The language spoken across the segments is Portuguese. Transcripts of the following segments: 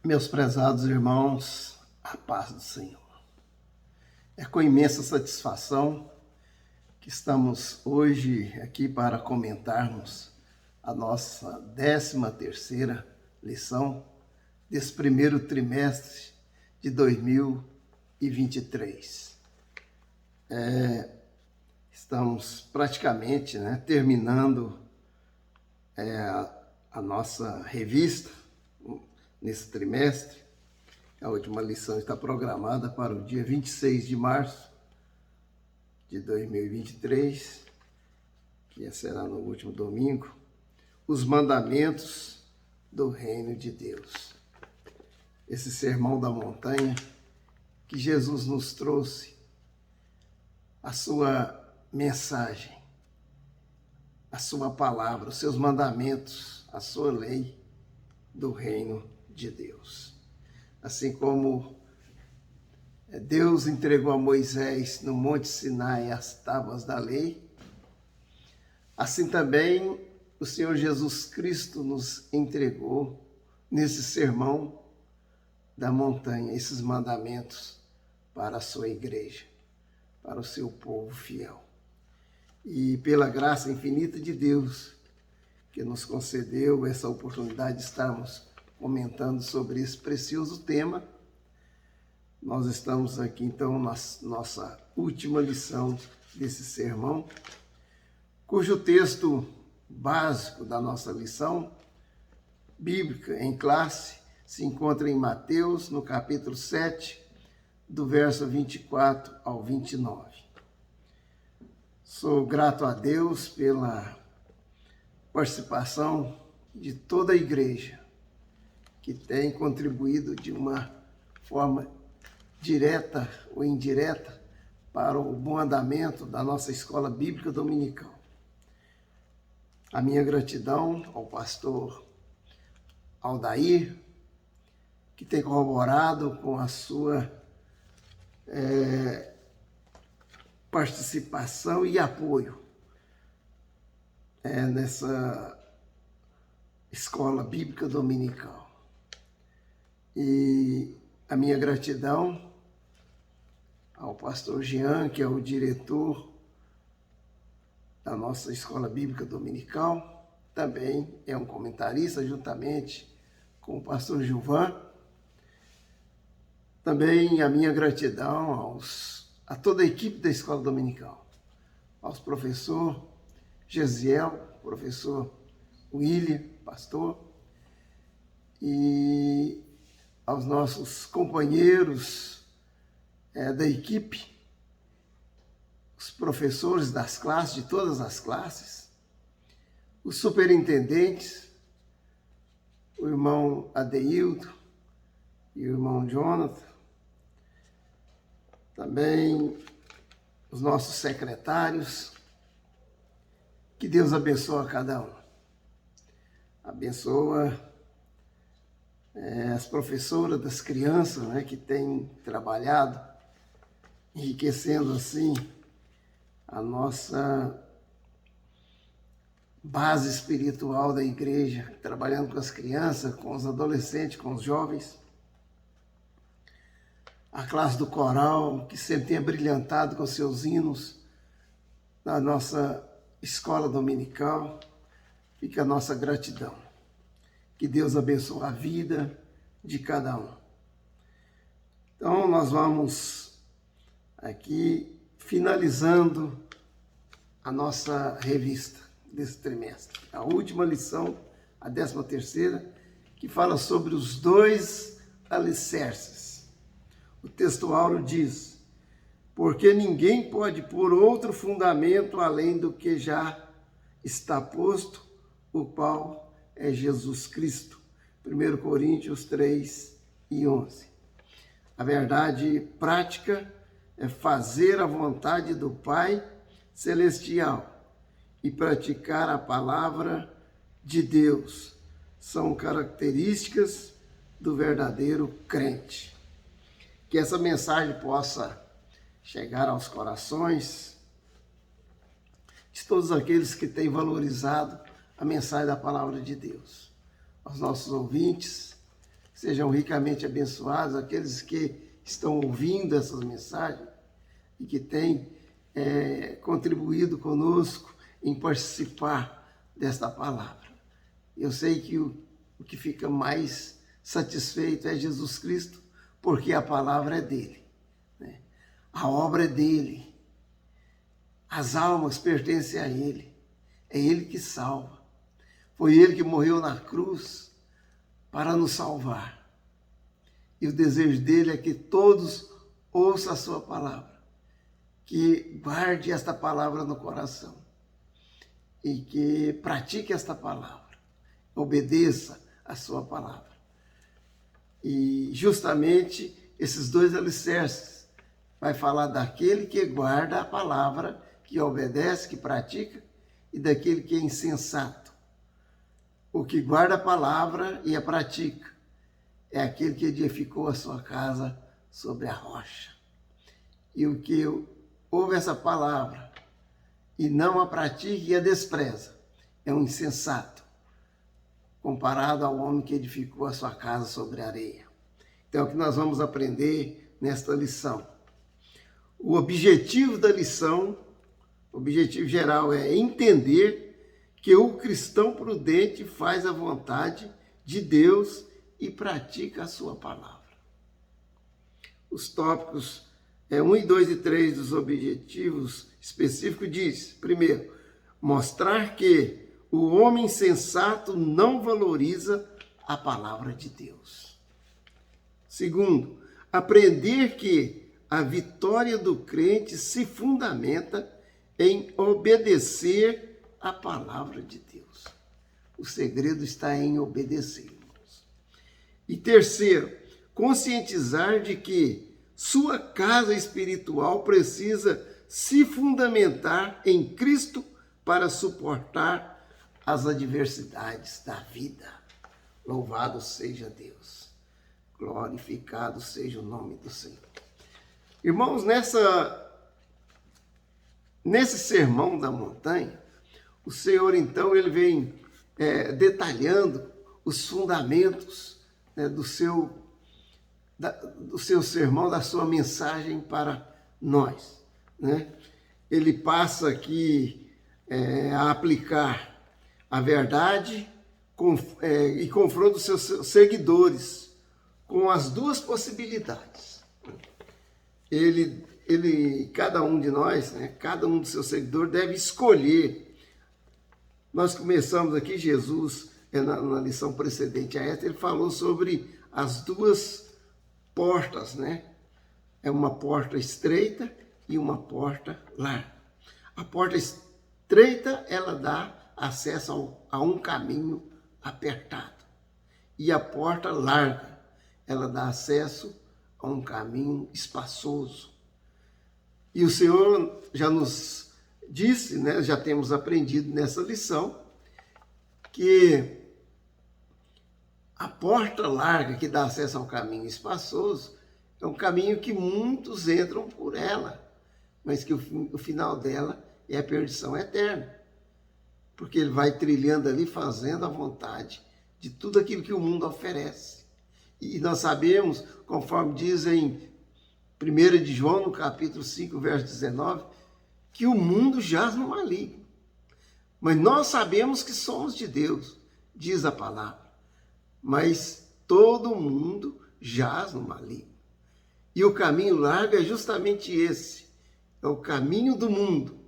Meus prezados irmãos, a paz do Senhor. É com imensa satisfação que estamos hoje aqui para comentarmos a nossa 13ª lição desse primeiro trimestre de 2023. Estamos praticamente terminando a nossa revista nesse trimestre. A última lição está programada para o dia 26 de março de 2023, que será no último domingo, os mandamentos do reino de Deus. Esse sermão da montanha que Jesus nos trouxe, a sua mensagem, a sua palavra, os seus mandamentos, a sua lei do reino de Deus. Assim como Deus entregou a Moisés no Monte Sinai as tábuas da lei, assim também o Senhor Jesus Cristo nos entregou nesse sermão da montanha, esses mandamentos para a sua igreja, para o seu povo fiel. E pela graça infinita de Deus, que nos concedeu essa oportunidade de estarmos comentando sobre esse precioso tema, nós estamos aqui então na nossa última lição desse sermão, cujo texto básico da nossa lição bíblica em classe se encontra em Mateus, no capítulo 7, do verso 24 ao 29. Sou grato a Deus pela participação de toda a igreja, que tem contribuído de uma forma direta ou indireta para o bom andamento da nossa escola bíblica dominical. A minha gratidão ao pastor Aldair, que tem corroborado com a sua participação e apoio nessa escola bíblica dominical. E a minha gratidão ao pastor Jean, que é o diretor da nossa escola bíblica dominical, também é um comentarista, juntamente com o pastor Gilvan. Também a minha gratidão a toda a equipe da escola dominical, aos professor Gesiel, professor William, pastor, e aos nossos companheiros da equipe, os professores das classes, de todas as classes, os superintendentes, o irmão Adeildo e o irmão Jonathan, também os nossos secretários. Que Deus abençoe a cada um. Abençoa as professoras das crianças, que têm trabalhado, enriquecendo assim a nossa base espiritual da igreja, trabalhando com as crianças, com os adolescentes, com os jovens. A classe do coral, que sempre tem brilhantado com seus hinos na nossa escola dominical, fica a nossa gratidão. Que Deus abençoe a vida de cada um. Então, nós vamos aqui finalizando a nossa revista desse trimestre. A última lição, a 13ª, que fala sobre os 2 alicerces. O texto áureo diz: porque ninguém pode pôr outro fundamento além do que já está posto, o qual é Jesus Cristo. 1 Coríntios 3:11. A verdade prática é fazer a vontade do Pai Celestial e praticar a palavra de Deus. São características do verdadeiro crente. Que essa mensagem possa chegar aos corações de todos aqueles que têm valorizado a mensagem da palavra de Deus. Aos nossos ouvintes, sejam ricamente abençoados, aqueles que estão ouvindo essas mensagens e que têm contribuído conosco em participar desta palavra. Eu sei que o que fica mais satisfeito é Jesus Cristo, porque a palavra é dele, né? A obra é dele, as almas pertencem a ele, é ele que salva. Foi ele que morreu na cruz para nos salvar. E o desejo dele é que todos ouçam a sua palavra, que guarde esta palavra no coração e que pratique esta palavra, obedeça a sua palavra. E justamente esses dois alicerces vai falar daquele que guarda a palavra, que obedece, que pratica, e daquele que é insensato. O que guarda a palavra e a pratica é aquele que edificou a sua casa sobre a rocha. E o que ouve essa palavra e não a pratica e a despreza é um insensato, comparado ao homem que edificou a sua casa sobre a areia. Então, é o que nós vamos aprender nesta lição. O objetivo da lição, o objetivo geral é entender que o cristão prudente faz a vontade de Deus e pratica a sua palavra. Os tópicos 1, 2 e 3 dos objetivos específicos diz, primeiro, mostrar que o homem sensato não valoriza a palavra de Deus. Segundo, aprender que a vitória do crente se fundamenta em obedecer a palavra de Deus. O segredo está em obedecer, irmãos. E terceiro, conscientizar de que sua casa espiritual precisa se fundamentar em Cristo para suportar as adversidades da vida. Louvado seja Deus. Glorificado seja o nome do Senhor. Irmãos, nesse sermão da montanha, o Senhor, então, ele vem detalhando os fundamentos, né, do seu sermão, da sua mensagem para nós, né? Ele passa aqui a aplicar a verdade e confronta os seus seguidores com as duas possibilidades. Cada um de nós, né, cada um dos seus seguidores deve escolher. Nós começamos aqui, Jesus, na lição precedente a esta, ele falou sobre as duas portas, né? É uma porta estreita e uma porta larga. A porta estreita, ela dá acesso a um caminho apertado. E a porta larga, ela dá acesso a um caminho espaçoso. E o Senhor já nos disse, né, já temos aprendido nessa lição, que a porta larga que dá acesso ao caminho espaçoso é um caminho que muitos entram por ela, mas que o final dela é a perdição eterna. Porque ele vai trilhando ali, fazendo a vontade de tudo aquilo que o mundo oferece. E nós sabemos, conforme diz em 1 de João, no capítulo 5, verso 19, que o mundo jaz no maligno. Mas nós sabemos que somos de Deus, diz a palavra. Mas todo mundo jaz no maligno. E o caminho largo é justamente esse. É o caminho do mundo,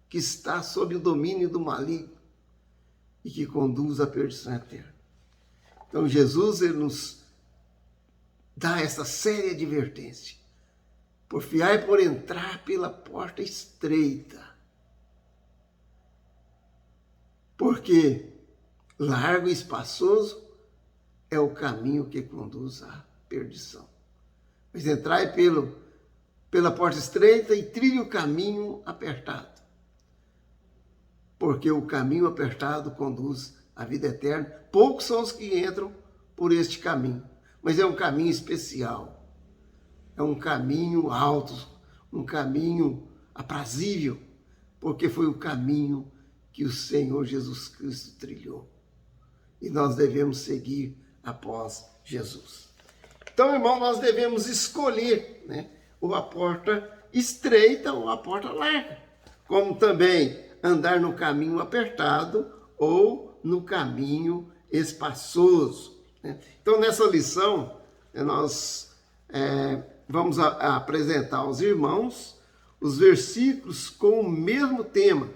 que está sob o domínio do maligno e que conduz à perdição eterna. Então Jesus, ele nos dá essa séria advertência. Porfiai por entrar pela porta estreita. Porque largo e espaçoso é o caminho que conduz à perdição. Mas entrai pela porta estreita e trilhe o caminho apertado. Porque o caminho apertado conduz à vida eterna. Poucos são os que entram por este caminho. Mas é um caminho especial. É um caminho alto, um caminho aprazível, porque foi o caminho que o Senhor Jesus Cristo trilhou. E nós devemos seguir após Jesus. Então, irmão, nós devemos escolher, né, ou a porta estreita ou a porta larga, como também andar no caminho apertado ou no caminho espaçoso, né? Então, nessa lição, nós vamos apresentar aos irmãos os versículos com o mesmo tema,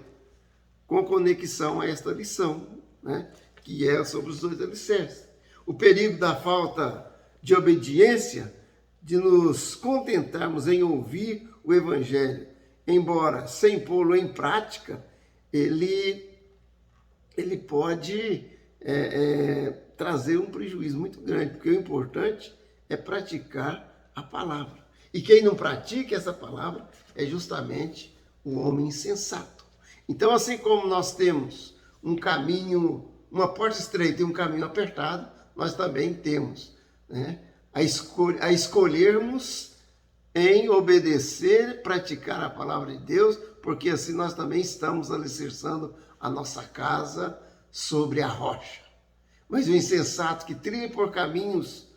com conexão a esta lição, né, que é sobre os dois alicerces. O perigo da falta de obediência, de nos contentarmos em ouvir o Evangelho, embora sem pô-lo em prática, ele pode trazer um prejuízo muito grande, porque o importante é praticar a palavra. E quem não pratica essa palavra é justamente o homem insensato. Então, assim como nós temos um caminho, uma porta estreita e um caminho apertado, nós também temos, né, a escolhermos em obedecer, praticar a palavra de Deus, porque assim nós também estamos alicerçando a nossa casa sobre a rocha. Mas o insensato que trilha por caminhos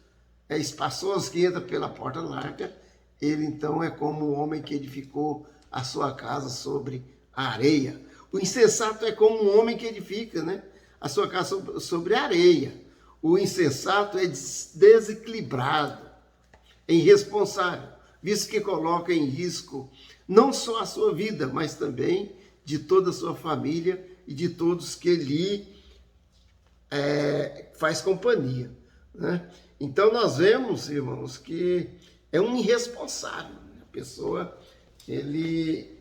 espaçosos, que entra pela porta larga, ele então é como o homem que edificou a sua casa sobre a areia. O insensato é como um homem que edifica, né, a sua casa sobre a areia. O insensato é desequilibrado, é irresponsável, visto que coloca em risco não só a sua vida, mas também de toda a sua família e de todos que lhe faz companhia, né? Então nós vemos, irmãos, que é um irresponsável, né? A pessoa, ele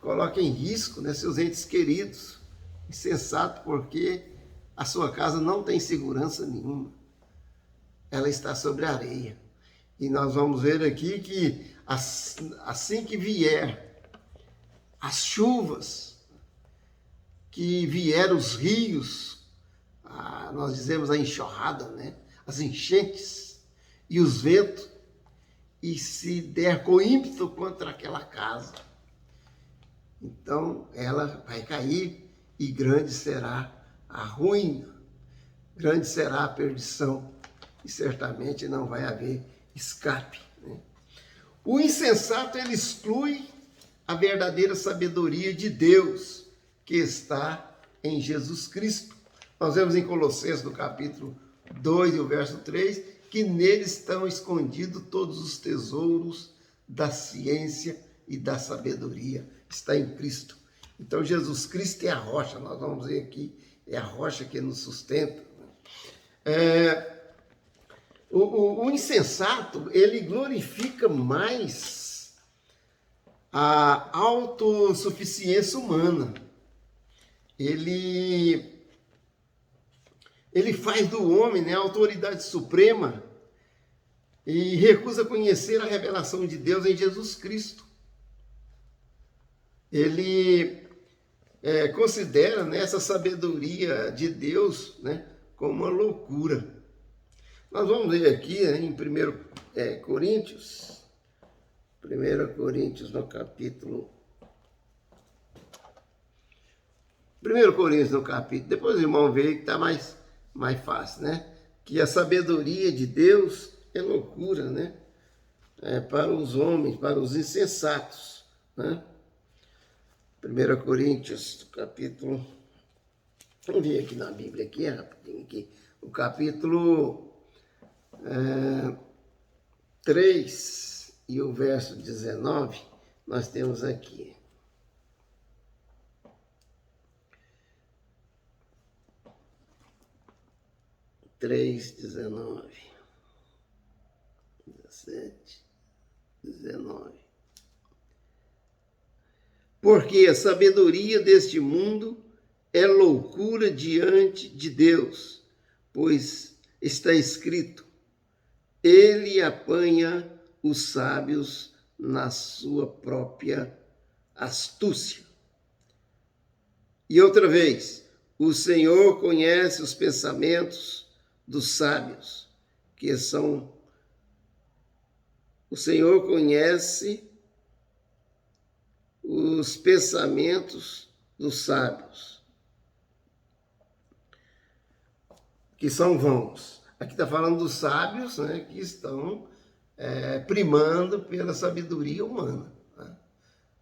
coloca em risco, né, seus entes queridos, insensato, porque a sua casa não tem segurança nenhuma, ela está sobre a areia. E nós vamos ver aqui que assim que vier as chuvas, que vier os rios, nós dizemos a enxurrada, né, as enchentes e os ventos, e se der com ímpeto contra aquela casa, então ela vai cair e grande será a ruína, grande será a perdição, e certamente não vai haver escape, né? O insensato, ele exclui a verdadeira sabedoria de Deus, que está em Jesus Cristo. Nós vemos em Colossenses, no capítulo 2 e o verso 3, que nele estão escondidos todos os tesouros da ciência e da sabedoria. Está em Cristo. Então, Jesus Cristo é a rocha, nós vamos ver aqui, é a rocha que nos sustenta. O insensato, ele glorifica mais a autossuficiência humana. Ele faz do homem, né, a autoridade suprema e recusa conhecer a revelação de Deus em Jesus Cristo. Ele considera, né, essa sabedoria de Deus, né, como uma loucura. Nós vamos ler aqui, né, em 1 Coríntios, no capítulo... 1 Coríntios no capítulo, depois o irmão vê que está mais fácil, né? Que a sabedoria de Deus é loucura, né? Para os homens, para os insensatos, né? 1 Coríntios, capítulo... Vamos ver aqui na Bíblia, aqui, rapidinho, aqui. O capítulo 3 e o verso 19, nós temos aqui. 3, 19, 17, 19. Porque a sabedoria deste mundo é loucura diante de Deus, pois está escrito, ele apanha os sábios na sua própria astúcia. E outra vez, o Senhor conhece os pensamentos dos sábios, que são... O Senhor conhece os pensamentos dos sábios, que são vãos. Aqui está falando dos sábios, né, que estão primando pela sabedoria humana.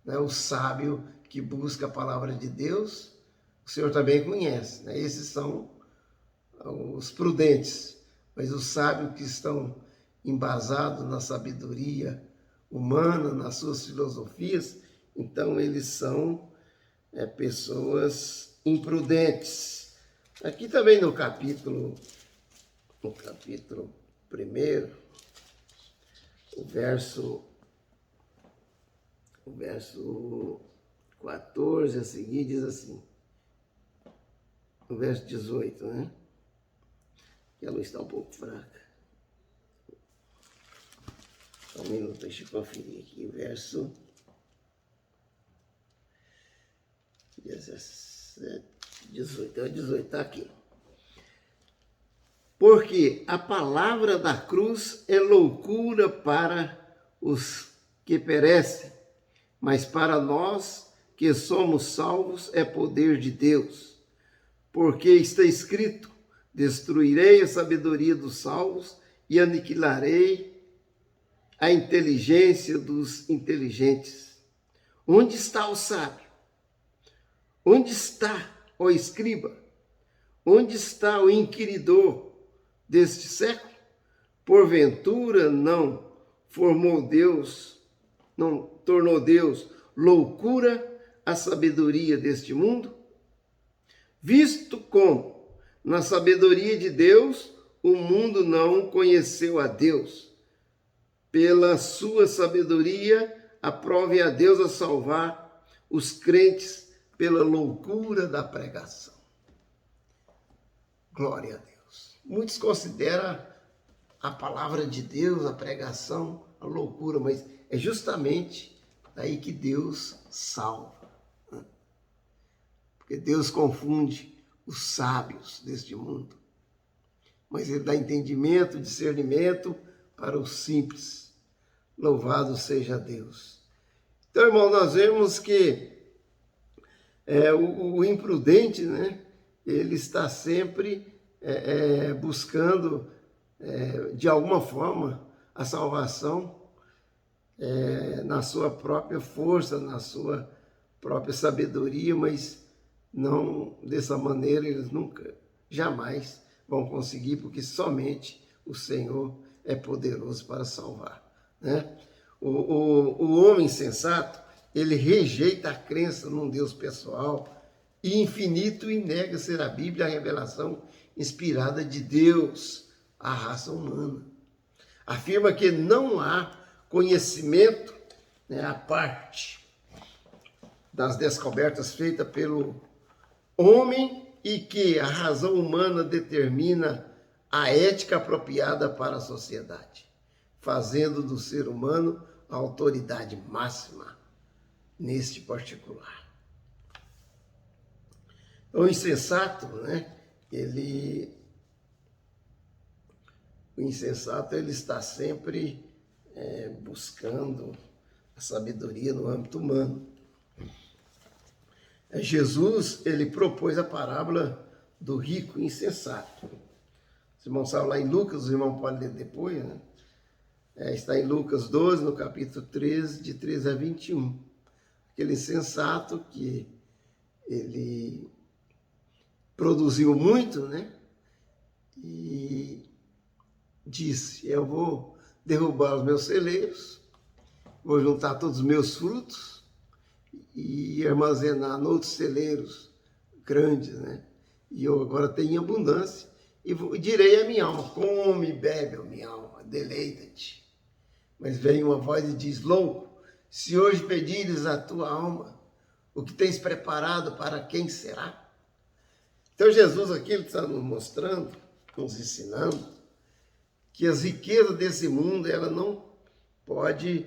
Né? O sábio que busca a palavra de Deus, o Senhor também conhece. Né? Esses são os prudentes, mas os sábios que estão embasados na sabedoria humana, nas suas filosofias, então eles são pessoas imprudentes. Aqui também no capítulo 1, o verso 14 a seguir diz assim, o verso 18, né? Que a luz está um pouco fraca. Só um minuto, deixa eu conferir aqui, verso 17, 18, está aqui. Porque a palavra da cruz é loucura para os que perecem, mas para nós que somos salvos é poder de Deus. Porque está escrito, destruirei a sabedoria dos salvos e aniquilarei a inteligência dos inteligentes. Onde está o sábio? Onde está o escriba? Onde está o inquiridor deste século? Porventura não tornou Deus loucura a sabedoria deste mundo? Visto como, na sabedoria de Deus, o mundo não conheceu a Deus. Pela sua sabedoria, aprove a Deus a salvar os crentes pela loucura da pregação. Glória a Deus. Muitos consideram a palavra de Deus, a pregação, a loucura, mas é justamente daí que Deus salva. Porque Deus confunde os sábios deste mundo, mas Ele dá entendimento, discernimento para os simples. Louvado seja Deus. Então, irmão, nós vemos que o imprudente, né, ele está sempre buscando, de alguma forma, a salvação na sua própria força, na sua própria sabedoria, mas não dessa maneira eles nunca, jamais vão conseguir, porque somente o Senhor é poderoso para salvar. Né? O homem sensato, ele rejeita a crença num Deus pessoal e infinito e nega ser a Bíblia a revelação inspirada de Deus à raça humana. Afirma que não há conhecimento, né, à parte das descobertas feitas pelo homem e que a razão humana determina a ética apropriada para a sociedade, fazendo do ser humano a autoridade máxima neste particular. O insensato, né? O insensato ele está sempre buscando a sabedoria no âmbito humano. Jesus, ele propôs a parábola do rico insensato. Os irmãos sabem lá em Lucas, os irmãos podem ler depois, né? Está em Lucas 12, no capítulo 13, de 13 a 21. Aquele insensato que ele produziu muito, né? E disse, eu vou derrubar os meus celeiros, vou juntar todos os meus frutos e armazenar em outros celeiros grandes, né? E eu agora tenho abundância e direi à minha alma, come e bebe, minha alma, deleita-te. Mas vem uma voz e diz, louco, se hoje pedires a tua alma, o que tens preparado para quem será? Então Jesus aqui ele está nos mostrando, nos ensinando, que as riquezas desse mundo, ela não pode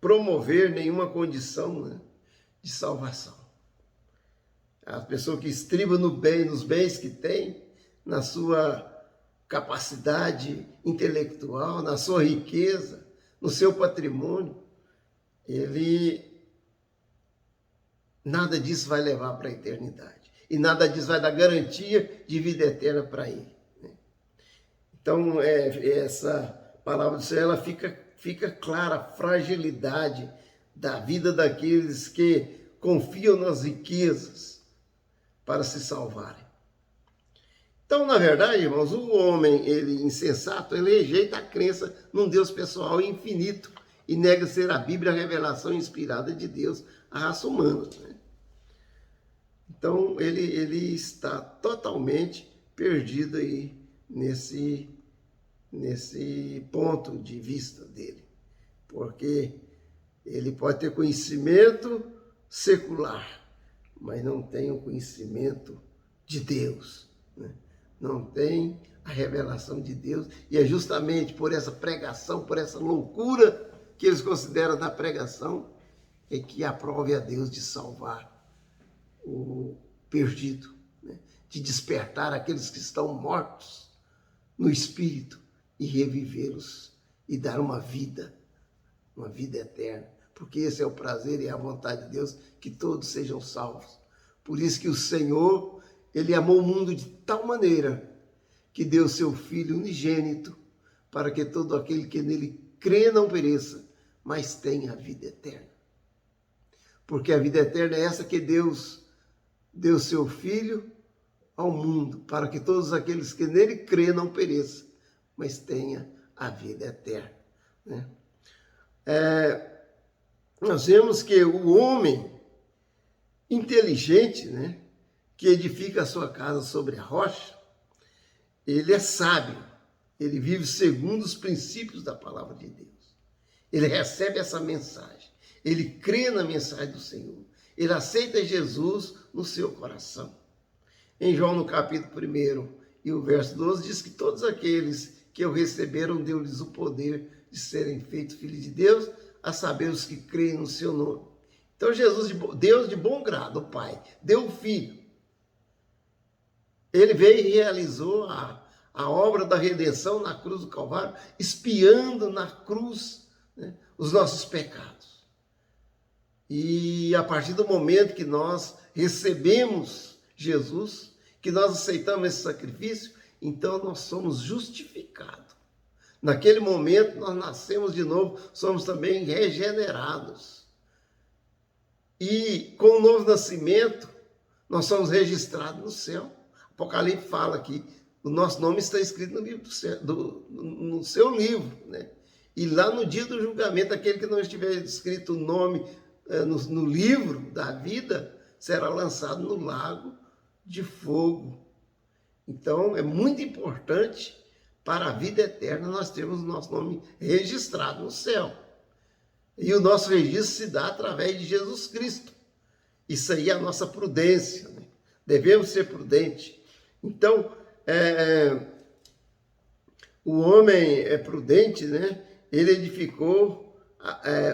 promover nenhuma condição, né, de salvação. A pessoa que estriba no bem, nos bens que tem, na sua capacidade intelectual, na sua riqueza, no seu patrimônio, nada disso vai levar para a eternidade. E nada disso vai dar garantia de vida eterna para ele. Né? Então, essa palavra do Senhor, ela fica clara a fragilidade da vida daqueles que confiam nas riquezas para se salvarem. Então, na verdade, irmãos, o homem insensato, ele rejeita a crença num Deus pessoal e infinito e nega ser a Bíblia a revelação inspirada de Deus à raça humana, né? Então, ele está totalmente perdido aí nesse ponto de vista dele. Porque ele pode ter conhecimento secular, mas não tem o conhecimento de Deus, né? Não tem a revelação de Deus. E é justamente por essa pregação, por essa loucura que eles consideram da pregação, é que aprove a Deus de salvar o perdido, né? De despertar aqueles que estão mortos no espírito e revivê-los e dar uma vida eterna, porque esse é o prazer e a vontade de Deus, que todos sejam salvos. Por isso que o Senhor, ele amou o mundo de tal maneira que deu seu Filho unigênito para que todo aquele que nele crê não pereça, mas tenha a vida eterna. Porque a vida eterna é essa que Deus deu seu Filho ao mundo, para que todos aqueles que nele crê não pereçam, mas tenha a vida eterna, né? Nós vemos que o homem inteligente, né, que edifica a sua casa sobre a rocha, ele é sábio, ele vive segundo os princípios da palavra de Deus. Ele recebe essa mensagem, ele crê na mensagem do Senhor, ele aceita Jesus no seu coração. Em João, no capítulo 1 e o verso 12, diz que todos aqueles que o receberam, deu-lhes o poder de serem feitos filhos de Deus, a saber, os que creem no seu nome. Então, Deus de bom grado, o Pai, deu o Filho. Ele veio e realizou a obra da redenção na cruz do Calvário, expiando na cruz, né, os nossos pecados. E a partir do momento que nós recebemos Jesus, que nós aceitamos esse sacrifício, então nós somos justificados. Naquele momento nós nascemos de novo, somos também regenerados. E com o novo nascimento, nós somos registrados no céu. Apocalipse fala que o nosso nome está escrito no livro no seu livro, né? E lá no dia do julgamento, aquele que não estiver escrito o nome no livro da vida, será lançado no lago de fogo. Então, é muito importante para a vida eterna nós termos o nosso nome registrado no céu. E o nosso registro se dá através de Jesus Cristo. Isso aí é a nossa prudência, né? Devemos ser prudentes. Então, o homem é prudente, né? Ele edificou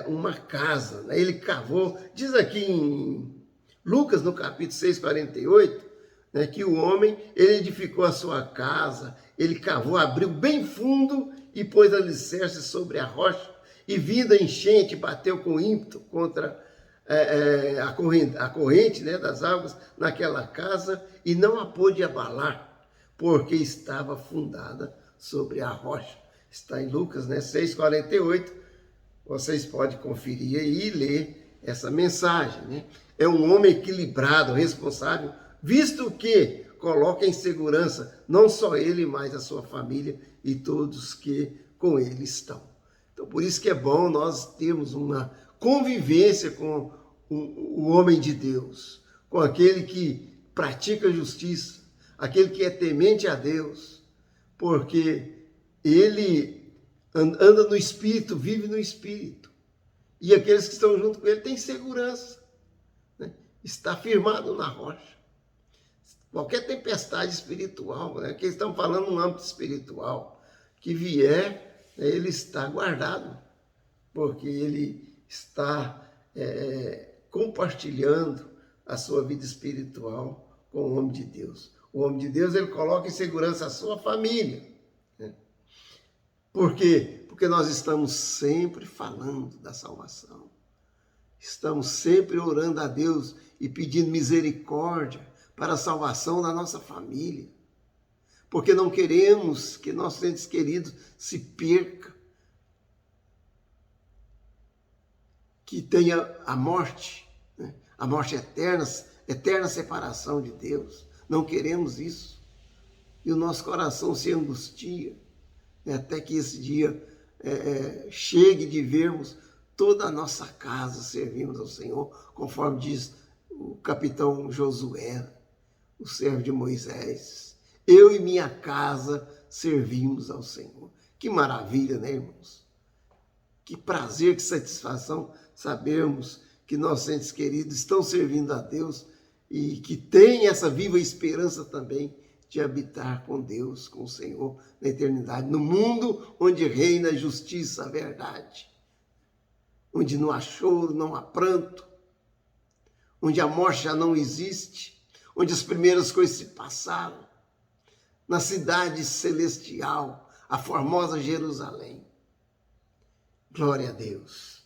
uma casa, né? Ele cavou, diz aqui em Lucas, no capítulo 6, 48, né, que o homem, ele edificou a sua casa, ele cavou, abriu bem fundo e pôs alicerce sobre a rocha, e vindo a enchente, bateu com ímpeto contra a corrente, né, das águas naquela casa, e não a pôde abalar, porque estava fundada sobre a rocha. Está em Lucas, né, 6,48. Vocês podem conferir aí e ler essa mensagem, né? É um homem equilibrado, responsável, visto que coloca em segurança não só ele, mas a sua família e todos que com ele estão. Então, por isso que é bom nós termos uma convivência com o homem de Deus, com aquele que pratica justiça, aquele que é temente a Deus, porque ele anda no Espírito, vive no Espírito. E aqueles que estão junto com ele têm segurança, né? Está firmado na rocha. Qualquer tempestade espiritual, né, que estamos falando no âmbito espiritual, que vier, né, ele está guardado, porque ele está compartilhando a sua vida espiritual com o homem de Deus. O homem de Deus, ele coloca em segurança a sua família, né? Por quê? Porque nós estamos sempre falando da salvação. Estamos sempre orando a Deus e pedindo misericórdia para a salvação da nossa família. porque não queremos que nossos entes queridos se percam, que tenha a morte, né? A morte eterna, eterna separação de Deus. Não queremos isso. E o nosso coração se angustia, né? Até que esse dia chegue de vermos toda a nossa casa servimos ao Senhor, conforme diz o capitão Josué, o servo de Moisés. Eu e minha casa servimos ao Senhor. Que maravilha, né, irmãos? Que prazer, que satisfação sabermos que nossos entes queridos estão servindo a Deus e que tem essa viva esperança também de habitar com Deus, com o Senhor na eternidade, no mundo onde reina a justiça, a verdade, onde não há choro, não há pranto, onde a morte já não existe, onde as primeiras coisas se passaram, na cidade celestial, a formosa Jerusalém. Glória a Deus.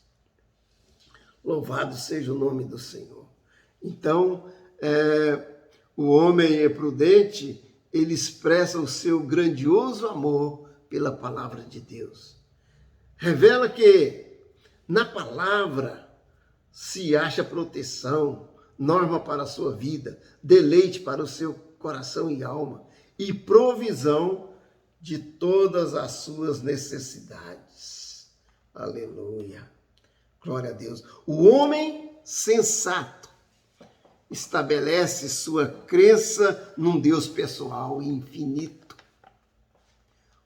Louvado seja o nome do Senhor. Então, o homem é prudente, ele expressa o seu grandioso amor pela palavra de Deus. Revela que na palavra se acha proteção, norma para a sua vida, deleite para o seu coração e alma e provisão de todas as suas necessidades. Aleluia. Glória a Deus. O homem sensato estabelece sua crença num Deus pessoal e infinito.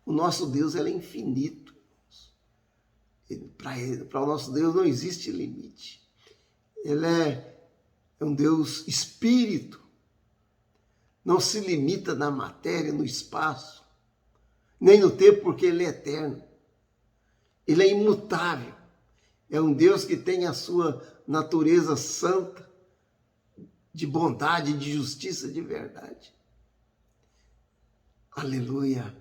O nosso Deus é infinito. Para o nosso Deus não existe limite. Ele é um Deus espírito. Não se limita na matéria, no espaço, nem no tempo, porque ele é eterno. Ele é imutável. É um Deus que tem a sua natureza santa, de bondade, de justiça, de verdade. Aleluia.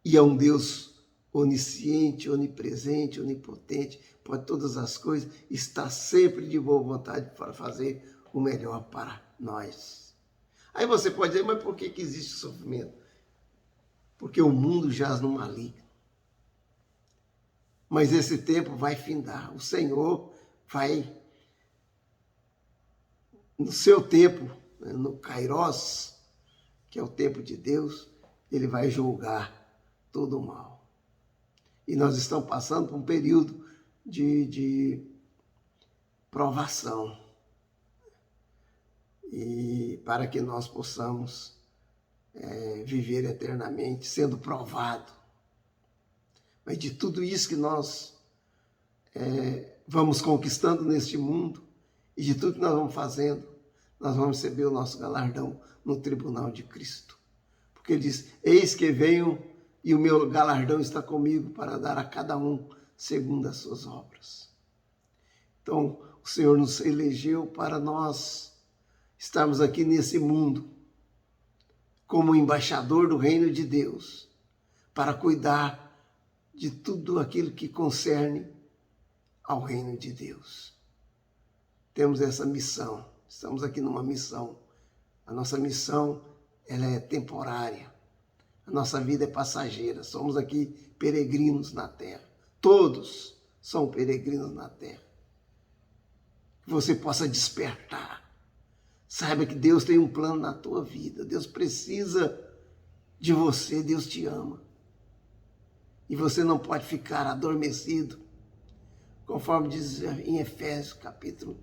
E é um Deus onisciente, onipresente, onipotente, pode todas as coisas, está sempre de boa vontade para fazer o melhor para nós. Aí você pode dizer, mas por que existe sofrimento? Porque o mundo jaz no maligno. Mas esse tempo vai findar. O Senhor vai, no seu tempo, no Kairos, que é o tempo de Deus, ele vai julgar todo o mal. E nós estamos passando por um período de provação. E para que nós possamos viver eternamente, sendo provado. Mas de tudo isso que nós vamos conquistando neste mundo, e de tudo que nós vamos fazendo, nós vamos receber o nosso galardão no tribunal de Cristo. Porque ele diz, eis que venho e o meu galardão está comigo para dar a cada um segundo as suas obras. Então, o Senhor nos elegeu para nós estarmos aqui nesse mundo como embaixador do reino de Deus, para cuidar de tudo aquilo que concerne ao reino de Deus. Temos essa missão, estamos aqui numa missão. A nossa missão, ela é temporária. A nossa vida é passageira, somos aqui peregrinos na terra. Todos são peregrinos na terra. Que você possa despertar. Saiba que Deus tem um plano na tua vida. Deus precisa de você, Deus te ama. E você não pode ficar adormecido. Conforme diz em Efésios, capítulo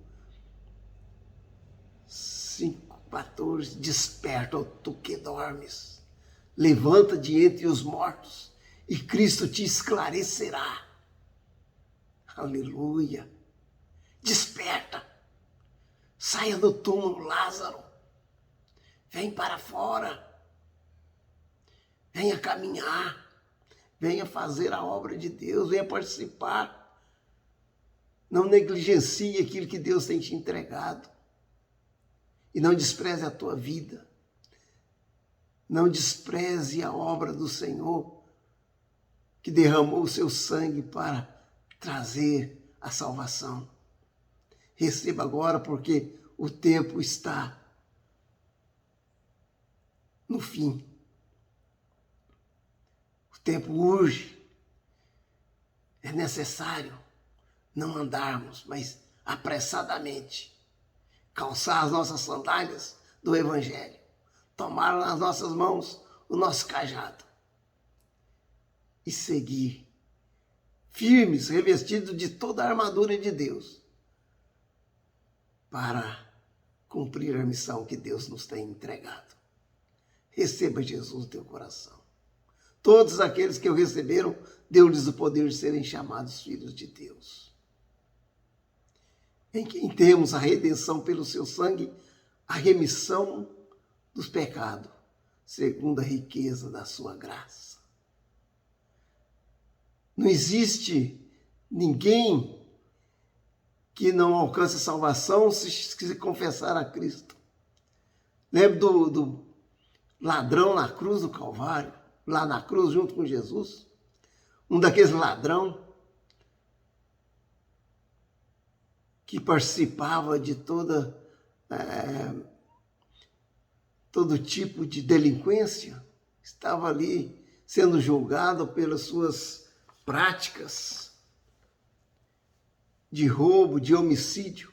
5:14, desperta, ó tu que dormes. Levanta de entre os mortos e Cristo te esclarecerá. Aleluia. Desperta. Saia do túmulo, Lázaro. Vem para fora. Venha caminhar. Venha fazer a obra de Deus. Venha participar. Não negligencie aquilo que Deus tem te entregado. E não despreze a tua vida. Não despreze a obra do Senhor, que derramou o seu sangue para trazer a salvação. Receba agora, porque o tempo está no fim. tempo urge. É necessário não andarmos, mas apressadamente calçar as nossas sandálias do Evangelho, tomar nas nossas mãos o nosso cajado e seguir firmes, revestidos de toda a armadura de Deus, para cumprir a missão que Deus nos tem entregado. Receba Jesus no teu coração. Todos aqueles que o receberam, deu-lhes o poder de serem chamados filhos de Deus. Em quem temos a redenção pelo seu sangue, a remissão dos pecados, segundo a riqueza da sua graça. Não existe ninguém que não alcance a salvação se confessar a Cristo. Lembra do ladrão na cruz do Calvário, lá na cruz junto com Jesus? Um daqueles ladrão que participava de todo tipo de delinquência, estava ali sendo julgado pelas suas práticas de roubo, de homicídio,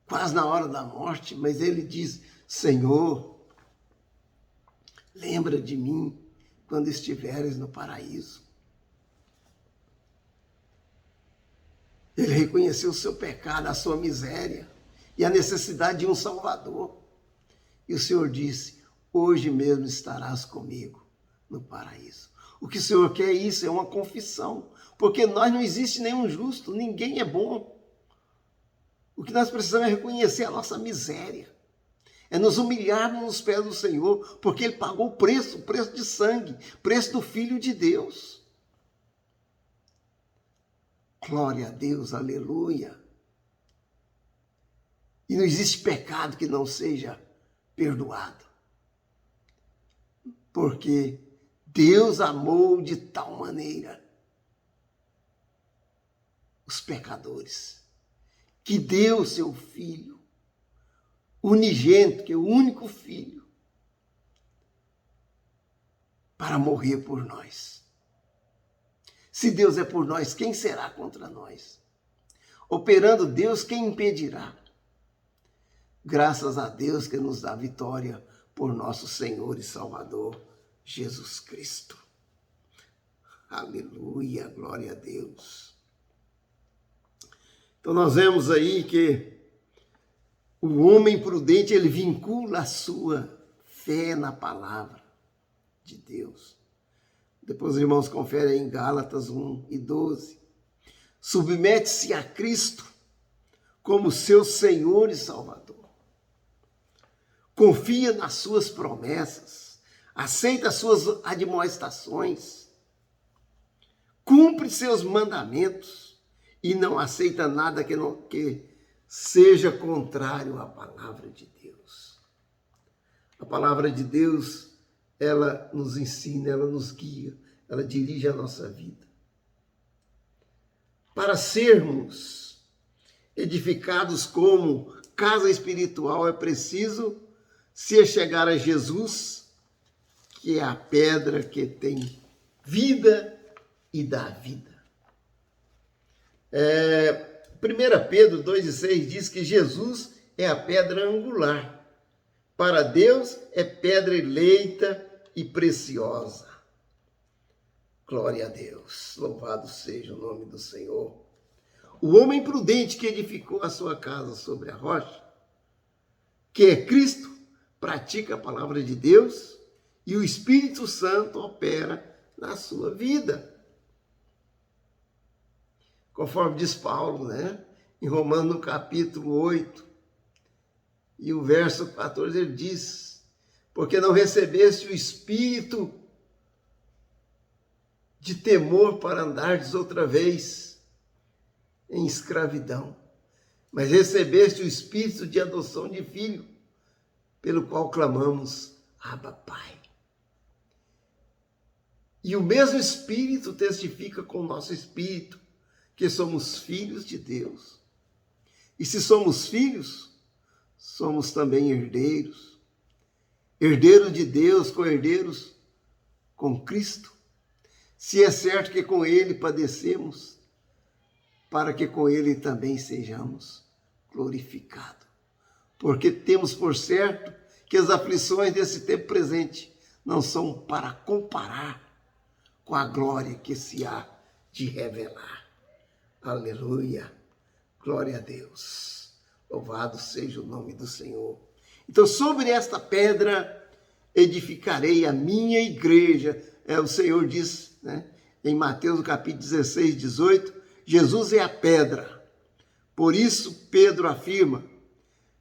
quase na hora da morte, mas ele diz: Senhor, lembra de mim quando estiveres no paraíso. Ele reconheceu o seu pecado, a sua miséria e a necessidade de um Salvador. E o Senhor disse: hoje mesmo estarás comigo no paraíso. O que o Senhor quer é isso, é uma confissão. Porque nós não existe nenhum justo, ninguém é bom. O que nós precisamos é reconhecer a nossa miséria. É nos humilharmos nos pés do Senhor, porque Ele pagou o preço de sangue, preço do Filho de Deus. Glória a Deus, aleluia. E não existe pecado que não seja perdoado. Porque Deus amou de tal maneira os pecadores, que deu seu Filho unigênito, que é o único Filho, para morrer por nós. Se Deus é por nós, quem será contra nós? Operando Deus, quem impedirá? Graças a Deus que nos dá vitória por nosso Senhor e Salvador, Jesus Cristo. Aleluia, glória a Deus. Então nós vemos aí que o homem prudente, ele vincula a sua fé na palavra de Deus. Depois os irmãos conferem em Gálatas 1:12. Submete-se a Cristo como seu Senhor e Salvador. Confia nas suas promessas. Aceita as suas admoestações. Cumpre seus mandamentos. E não aceita nada que seja contrário à palavra de Deus. A palavra de Deus, ela nos ensina, ela nos guia, ela dirige a nossa vida. Para sermos edificados como casa espiritual, é preciso se achegar a Jesus, que é a pedra que tem vida e dá vida. 1 Pedro 2:6 diz que Jesus é a pedra angular. Para Deus é pedra eleita e preciosa. Glória a Deus, louvado seja o nome do Senhor. O homem prudente que edificou a sua casa sobre a rocha, que é Cristo, pratica a palavra de Deus e o Espírito Santo opera na sua vida. Conforme diz Paulo, em Romanos no capítulo 8, e o verso 14, ele diz: porque não recebeste o espírito de temor para andardes outra vez em escravidão, mas recebeste o espírito de adoção de filho, pelo qual clamamos: Abba, Pai. E o mesmo Espírito testifica com o nosso espírito que somos filhos de Deus. E se somos filhos, somos também herdeiros. Herdeiros de Deus, co-herdeiros com Cristo, se é certo que com ele padecemos, para que com ele também sejamos glorificados. Porque temos por certo que as aflições desse tempo presente não são para comparar com a glória que se há de revelar. Aleluia! Glória a Deus! Louvado seja o nome do Senhor. Então, sobre esta pedra edificarei a minha igreja. O Senhor diz, né, em Mateus capítulo 16, 18, Jesus é a pedra. Por isso, Pedro afirma,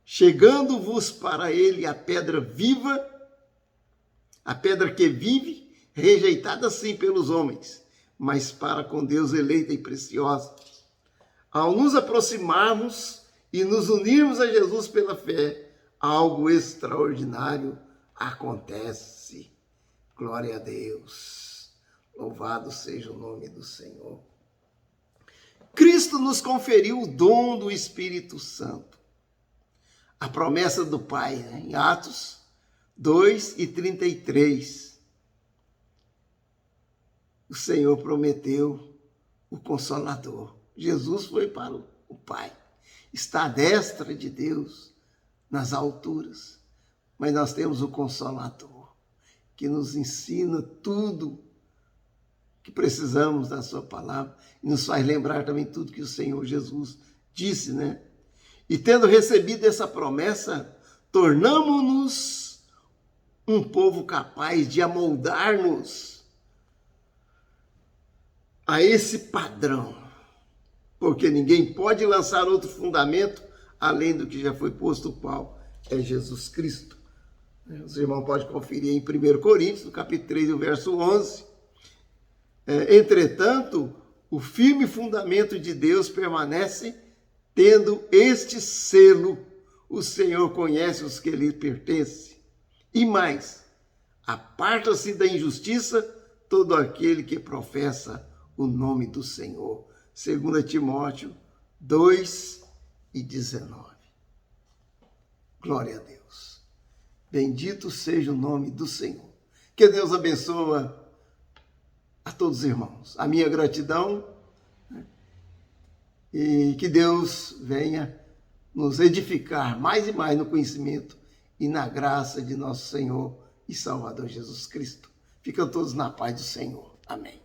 chegando-vos para ele a pedra viva, a pedra que vive, rejeitada sim pelos homens, mas para com Deus eleita e preciosa. Ao nos aproximarmos e nos unirmos a Jesus pela fé, algo extraordinário acontece. Glória a Deus. Louvado seja o nome do Senhor. Cristo nos conferiu o dom do Espírito Santo. A promessa do Pai, né? Em Atos 2:33. O Senhor prometeu o Consolador. Jesus foi para o Pai. Está à destra de Deus nas alturas. Mas nós temos o Consolador, que nos ensina tudo que precisamos da sua palavra e nos faz lembrar também tudo que o Senhor Jesus disse, né? E tendo recebido essa promessa, tornamo-nos um povo capaz de amoldar-nos a esse padrão, porque ninguém pode lançar outro fundamento além do que já foi posto o qual é Jesus Cristo. Os irmãos podem conferir em 1 Coríntios, no capítulo 3, o verso 11. Entretanto, o firme fundamento de Deus permanece, tendo este selo: o Senhor conhece os que lhe pertencem. E mais, aparta-se da injustiça todo aquele que professa o nome do Senhor. 2 Timóteo 2:19. Glória a Deus. Bendito seja o nome do Senhor. Que Deus abençoe a todos os irmãos. A minha gratidão, né? E que Deus venha nos edificar mais e mais no conhecimento e na graça de nosso Senhor e Salvador Jesus Cristo. Ficam todos na paz do Senhor. Amém.